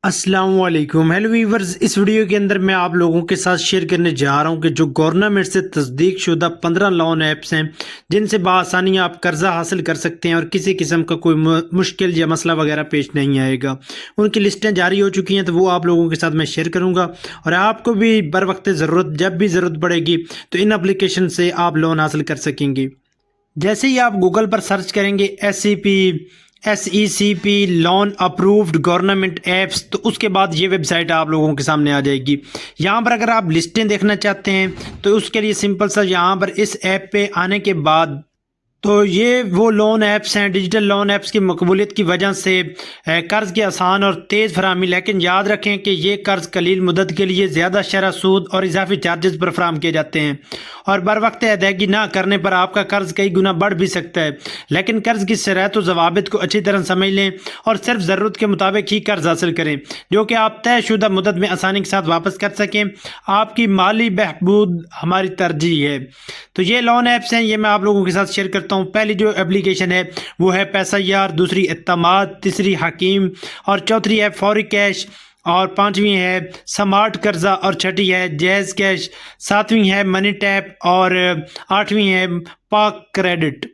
السلام علیکم، hello viewers. اس video کے اندر میں آپ لوگوں کے ساتھ شیئر کرنے جا رہا ہوں کہ جو گورنمنٹ سے تصدیق شدہ 15 لون ایپس ہیں جن سے بآسانی آپ قرضہ حاصل کر سکتے ہیں اور کسی قسم کا کوئی مشکل یا مسئلہ وغیرہ پیش نہیں آئے گا، ان کی لسٹیں جاری ہو چکی ہیں، تو وہ آپ لوگوں کے ساتھ میں شیئر کروں گا اور آپ کو بھی بر وقت ضرورت جب بھی ضرورت پڑے گی تو ان اپلیکیشن سے آپ لون حاصل کر سکیں گے۔ جیسے ہی آپ گوگل پر سرچ کریں گے SECP loan approved government apps, تو اس کے بعد یہ ویب سائٹ آپ لوگوں کے سامنے آ جائے گی۔ یہاں پر اگر آپ لسٹیں دیکھنا چاہتے ہیں تو اس کے لیے سمپل سا یہاں پر اس ایپ پہ آنے کے بعد تو یہ وہ لون ایپس ہیں، ڈیجیٹل لون ایپس کی مقبولیت کی وجہ سے قرض کی آسان اور تیز فراہمی، لیکن یاد رکھیں کہ یہ قرض قلیل مدت کے لیے زیادہ شرح، سود اور اضافی چارجز پر فراہم کیے جاتے ہیں، اور بر وقت ادائیگی نہ کرنے پر آپ کا قرض کئی گنا بڑھ بھی سکتا ہے۔ لیکن قرض کی شرائط و ضوابط کو اچھی طرح سمجھ لیں اور صرف ضرورت کے مطابق ہی قرض حاصل کریں جو کہ آپ طے شدہ مدت میں آسانی کے ساتھ واپس کر سکیں۔ آپ کی مالی بہبود ہماری ترجیح ہے۔ تو یہ لون ایپس ہیں، یہ میں آپ لوگوں کے ساتھ شیئر کرتا ہوں۔ پہلی جو اپلیکیشن ہے وہ ہے پیسہ یار، دوسری اعتماد، تیسری حکیم، اور چوتھی ہے فوری کیش، اور پانچویں ہے سمارٹ قرضہ، اور چھٹی ہے جیز کیش، ساتویں ہے منی ٹیپ، اور آٹھویں ہے پاک کریڈٹ۔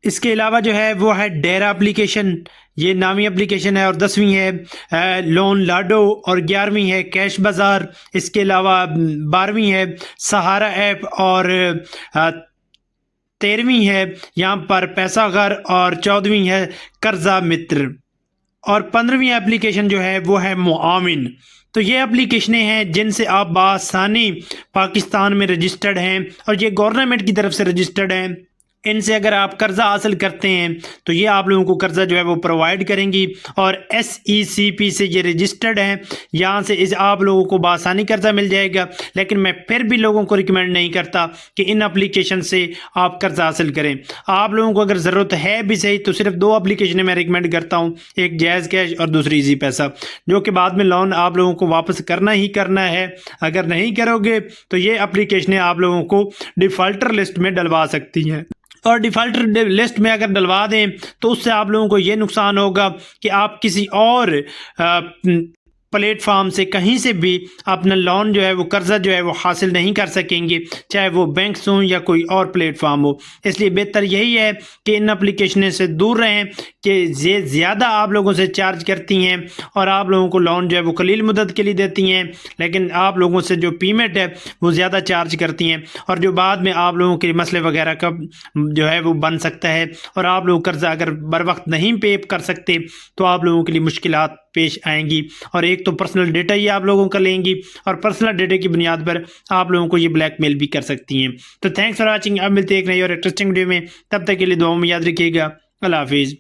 اس کے علاوہ جو ہے وہ ہے ڈیرا اپلیکیشن، یہ نامی اپلیکیشن ہے، اور 10ویں ہے لون لاڈو، اور 11ویں ہے کیش بازار۔ اس کے علاوہ 12ویں ہے سہارا ایپ، اور 13ویں ہے یہاں پر پیسہ گھر، اور 14ویں ہے قرضہ متر، اور 15ویں اپلیکیشن جو ہے وہ ہے معاون۔ تو یہ اپلیکیشنیں ہیں جن سے آپ بآسانی پاکستان میں رجسٹرڈ ہیں، اور یہ گورنمنٹ کی طرف سے رجسٹرڈ ہیں۔ ان سے اگر آپ قرضہ حاصل کرتے ہیں تو یہ آپ لوگوں کو قرضہ جو ہے وہ پرووائڈ کریں گی، اور SECP سے یہ رجسٹرڈ ہیں، یہاں سے آپ لوگوں کو بآسانی قرضہ مل جائے گا۔ لیکن میں پھر بھی لوگوں کو ریکمینڈ نہیں کرتا کہ ان اپلیکیشن سے آپ قرضہ حاصل کریں۔ آپ لوگوں کو اگر ضرورت ہے بھی صحیح تو صرف 2 اپلیکیشنیں میں ریکمینڈ کرتا ہوں، ایک جائز کیش اور دوسری ایزی پیسہ، جو کہ بعد میں لون آپ لوگوں کو واپس کرنا ہی کرنا ہے۔ اگر نہیں کرو گے تو یہ اپلیکیشنیں آپ لوگوں کو ڈیفالٹر لسٹ میں ڈلوا سکتی ہیں، اور ڈیفالٹر لسٹ میں اگر ڈلوا دیں تو اس سے آپ لوگوں کو یہ نقصان ہوگا کہ آپ کسی اور پلیٹ فارم سے کہیں سے بھی اپنا لون جو ہے وہ قرضہ جو ہے وہ حاصل نہیں کر سکیں گے، چاہے وہ بینکس ہوں یا کوئی اور پلیٹ فارم ہو۔ اس لیے بہتر یہی ہے کہ ان اپلیکیشنیں سے دور رہیں کہ یہ زیادہ آپ لوگوں سے چارج کرتی ہیں اور آپ لوگوں کو لون جو ہے وہ قلیل مدت کے لیے دیتی ہیں، لیکن آپ لوگوں سے جو پیمنٹ ہے وہ زیادہ چارج کرتی ہیں، اور جو بعد میں آپ لوگوں کے مسئلے وغیرہ کا جو ہے وہ بن سکتا ہے، اور آپ لوگ قرضہ اگر بر وقت نہیں پے کر سکتے تو آپ لوگوں کے لیے مشکلات پیش آئیں گی، اور ایک تو پرسنل ڈیٹا ہی آپ لوگوں کا لیں گی، اور پرسنل ڈیٹا کی بنیاد پر آپ لوگوں کو یہ بلیک میل بھی کر سکتی ہیں۔ تو تھینکس فار واچنگ، اب ملتے ہیں ایک نئی اور انٹرسٹنگ ویڈیو میں، تب تک کے لیے دعاؤں میں یاد رکھیے گا۔ اللہ حافظ۔